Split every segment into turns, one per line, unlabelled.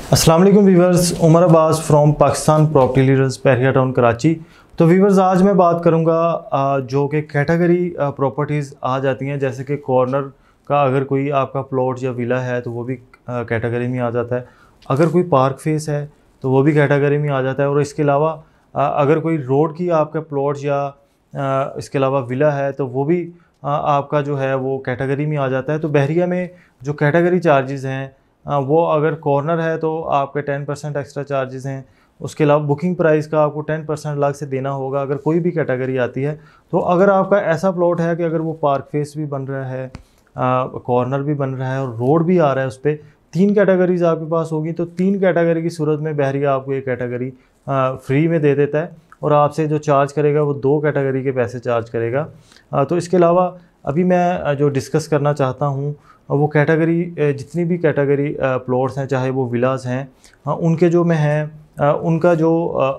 अस्सलाम वालेकुम viewers, Umar Abbas from Pakistan property leaders Bahria town Karachi. तो वीवर्स, आज मैं बात करूंगा जो कि कैटेगरी प्रॉपर्टीज़ आ जाती हैं, जैसे कि कॉर्नर का अगर कोई आपका प्लॉट या विला है तो वो भी कैटेगरी में आ जाता है। अगर कोई पार्क फेस है तो वो भी कैटेगरी में आ जाता है। और इसके अलावा अगर कोई रोड की आपका प्लॉट या इसके अलावा विला है तो वो भी आपका जो है वो कैटेगरी में आ जाता है। तो बहरिया में जो कैटेगरी चार्जेस हैं वो अगर कॉर्नर है तो आपके 10% एक्स्ट्रा चार्जेस हैं। उसके अलावा बुकिंग प्राइस का आपको 10% अलग से देना होगा अगर कोई भी कैटेगरी आती है। तो अगर आपका ऐसा प्लॉट है कि अगर वो पार्क फेस भी बन रहा है, कॉर्नर भी बन रहा है और रोड भी आ रहा है, उस पर 3 कैटेगरीज आपके पास होगी, तो 3 कैटेगरी की सूरत में बहरिया आपको ये कैटेगरी फ्री में दे देता है और आपसे जो चार्ज करेगा वो 2 कैटेगरी के पैसे चार्ज करेगा। तो इसके अलावा अभी मैं जो डिस्कस करना चाहता हूँ वो कैटेगरी, जितनी भी कैटेगरी प्लॉट्स हैं, चाहे वो विलास हैं, उनके जो में हैं उनका जो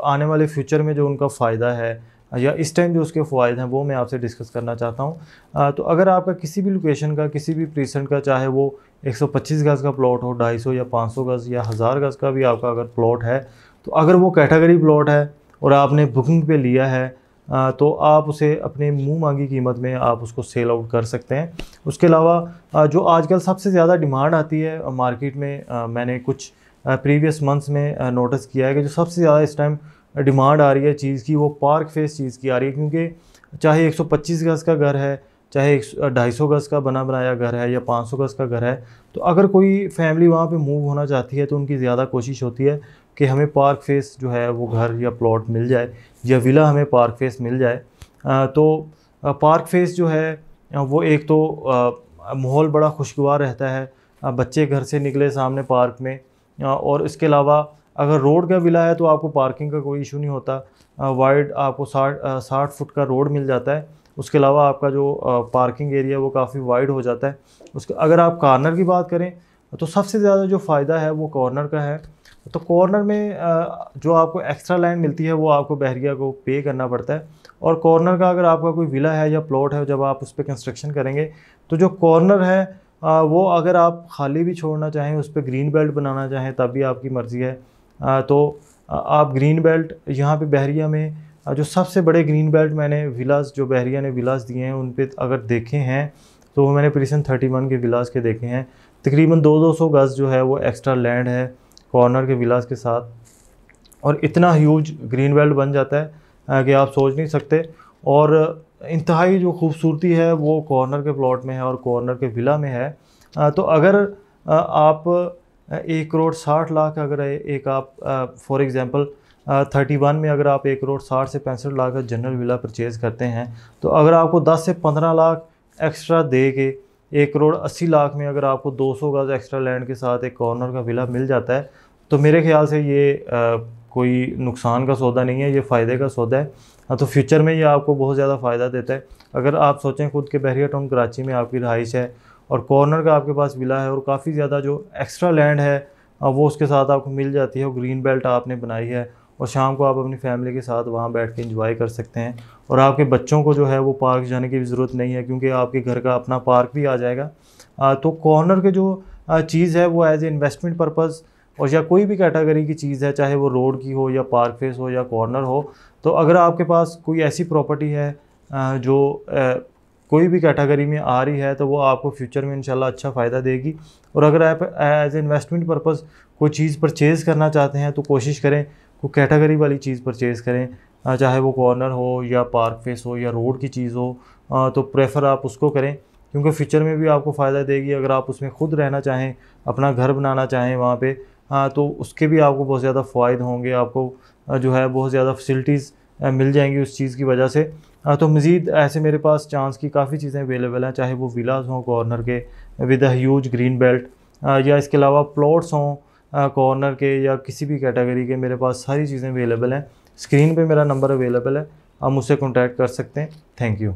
आने वाले फ्यूचर में जो उनका फ़ायदा है या इस टाइम जो उसके फ़ायदे हैं वो मैं आपसे डिस्कस करना चाहता हूँ। तो अगर आपका किसी भी लोकेशन का, किसी भी प्रीसेंट का, चाहे वो 125 गज़ का प्लॉट हो, 250 या 500 गज़ या 1000 गज़ का भी आपका अगर प्लॉट है, तो अगर वो कैटेगरी प्लॉट है और आपने बुकिंग पे लिया है तो आप उसे अपने मुंह मांगी कीमत में आप उसको सेल आउट कर सकते हैं। उसके अलावा जो आजकल सबसे ज़्यादा डिमांड आती है मार्केट में, मैंने कुछ प्रीवियस मंथ्स में नोटिस किया है कि जो सबसे ज़्यादा इस टाइम डिमांड आ रही है चीज़ की, वो पार्क फेस चीज़ की आ रही है। क्योंकि चाहे 125 गज़ का घर है, चाहे 250 गज़ का बना बनाया घर है या 500 गज़ का घर है, तो अगर कोई फैमिली वहाँ पे मूव होना चाहती है तो उनकी ज़्यादा कोशिश होती है कि हमें पार्क फेस जो है वो घर या प्लॉट मिल जाए या विला हमें पार्क फेस मिल जाए। तो पार्क फेस जो है वो एक तो माहौल बड़ा खुशगवार रहता है, बच्चे घर से निकले सामने पार्क में, और इसके अलावा अगर रोड का विला है तो आपको पार्किंग का कोई इशू नहीं होता। वाइड आपको 60 फुट का रोड मिल जाता है। उसके अलावा आपका जो पार्किंग एरिया वो काफ़ी वाइड हो जाता है। उसके अगर आप कॉर्नर की बात करें तो सबसे ज़्यादा जो फ़ायदा है वो कॉर्नर का है। तो कॉर्नर में जो आपको एक्स्ट्रा लैंड मिलती है वो आपको बहरिया को पे करना पड़ता है। और कॉर्नर का अगर आपका कोई विला है या प्लॉट है, जब आप उस पर कंस्ट्रक्शन करेंगे तो जो कॉर्नर है वो अगर आप खाली भी छोड़ना चाहें, उस पर ग्रीन बेल्ट बनाना चाहें, तब भी आपकी मर्ज़ी है। तो आप ग्रीन बेल्ट यहाँ पे बहरिया में जो सबसे बड़े ग्रीन बेल्ट मैंने विलास जो बहरिया ने विलास दिए हैं उन पे अगर देखे हैं तो मैंने प्रीसन 31 के विलास के देखे हैं। तकरीबन 200 गज़ जो है वो एक्स्ट्रा लैंड है कॉर्नर के विलास के साथ, और इतना ह्यूज ग्रीन बेल्ट बन जाता है कि आप सोच नहीं सकते। और इंतहाई जो खूबसूरती है वो कॉर्नर के प्लॉट में है और कॉर्नर के विला में है। तो अगर आप 1,60,00,000 अगर एक आप फॉर एग्ज़ाम्पल 31 में अगर आप 1,60,00,000 से 65,00,000 का जनरल विला परचेज़ करते हैं, तो अगर आपको 10 से 15 लाख एक्स्ट्रा दे के 1,80,00,000 में अगर आपको 200 गज़ एक्स्ट्रा लैंड के साथ एक कॉर्नर का विला मिल जाता है, तो मेरे ख्याल से ये कोई नुकसान का सौदा नहीं है, ये फ़ायदे का सौदा है। तो फ्यूचर में ये आपको बहुत ज़्यादा फ़ायदा देता है। अगर आप सोचें खुद के बहरिया टाउन कराची में आपकी रहाइश है और कॉर्नर का आपके पास विला है और काफ़ी ज़्यादा जो एक्स्ट्रा लैंड है वो उसके साथ आपको मिल जाती है, और ग्रीन बेल्ट आपने बनाई है और शाम को आप अपनी फैमिली के साथ वहाँ बैठ के एंजॉय कर सकते हैं। और आपके बच्चों को जो है वो पार्क जाने की भी ज़रूरत नहीं है क्योंकि आपके घर का अपना पार्क भी आ जाएगा। तो कॉर्नर के जो चीज़ है वो एज ए इन्वेस्टमेंट पर्पज़ और या कोई भी कैटेगरी की चीज़ है, चाहे वो रोड की हो या पार्क फेस हो या कॉर्नर हो, तो अगर आपके पास कोई ऐसी प्रॉपर्टी है जो कोई भी कैटेगरी में आ रही है तो वो आपको फ्यूचर में इंशाल्लाह अच्छा फ़ायदा देगी। और अगर आप एज ए इन्वेस्टमेंट पर्पज़ कोई चीज़ परचेज़ करना चाहते हैं तो कोशिश करें कोई कैटेगरी वाली चीज़ परचेज़ करें, चाहे वो कॉर्नर हो या पार्क फेस हो या रोड की चीज़ हो, तो प्रेफर आप उसको करें क्योंकि फ्यूचर में भी आपको फ़ायदा देगी। अगर आप उसमें खुद रहना चाहें, अपना घर बनाना चाहें वहाँ पे, तो उसके भी आपको बहुत ज़्यादा फ़ायदे होंगे। आपको जो है बहुत ज़्यादा फैसिलिटीज़ मिल जाएंगी उस चीज़ की वजह से। तो मज़ीद ऐसे मेरे पास चांस की काफ़ी चीज़ें अवेलेबल हैं, चाहे वो विलास हों कॉर्नर के with a huge green belt, या इसके अलावा प्लॉट्स हों कॉर्नर के या किसी भी कैटेगरी के, मेरे पास सारी चीज़ें अवेलेबल हैं। स्क्रीन पे मेरा नंबर अवेलेबल है, आप मुझसे कॉन्टैक्ट कर सकते हैं। Thank you.